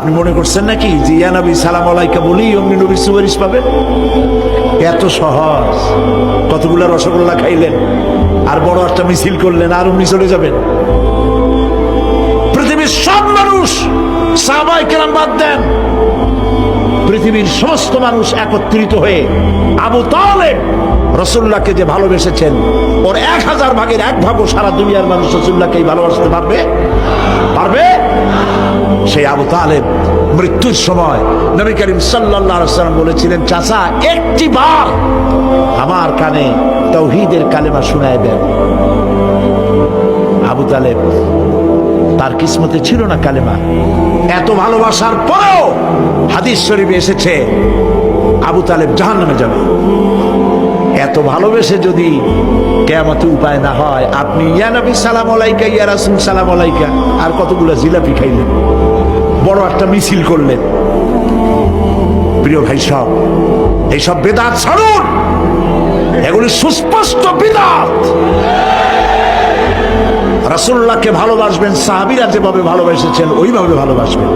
আপনি মনে করছেন নাকি যে ইয়া নবী সালাম আলাইকা বলি অমনি নবীর সুপারিশ পাবেন? এত সহজ। কতগুলা রসগোল্লা খাইলেন আর বড় একটা মিছিল করলেন আর অমনি চলে যাবেন? পৃথিবীর সব মানুষ, সাহাবায়ে কেরাম বাদ দেন, পৃথিবীর সমস্ত মানুষ একত্রিত হয়ে আবু তালেব রাসূলুল্লাহকে যে ভালোবেসেছেন, ওর 1000 ভাগের 1 ভাগও সারা দুনিয়ার মানুষ রাসূলুল্লাহকেই ভালোবাসতে পারবে? পারবে? সেই আবু তালেব মৃত্যুর সময় নবী করিম সাল্লাল্লাহু আলাইহি ওয়াসাল্লাম বলেছিলেন, চাচা একটি বার আমার কানে তাওহীদের কালেমা শোনায় দেন। আবু তালেব, তার কিসমতে ছিল না কালেমা। এত ভালোবাসার পরেও হাদিস শরীফে এসেছে আবু তালেব জাহান্নামে যাবে। এত ভালোবেসে যদি কিয়ামতে উপায় না হয়, আপনি ইয়া নবী সালাম আলাইকা, ইয়া রাসূল সালাম আলাইকা আর কতগুলো জিলাপি খাইলেন, বড় একটা মিছিল করলেন। প্রিয় ভাই সব, এইসব বিদআত ছাড়ুন, এগুলি সুস্পষ্ট বিদআত। রাসূলুল্লাহকে ভালোবাসবেন, সাহাবীরা যেভাবে ভালোবেসেছেন ওইভাবে ভালোবাসবেন।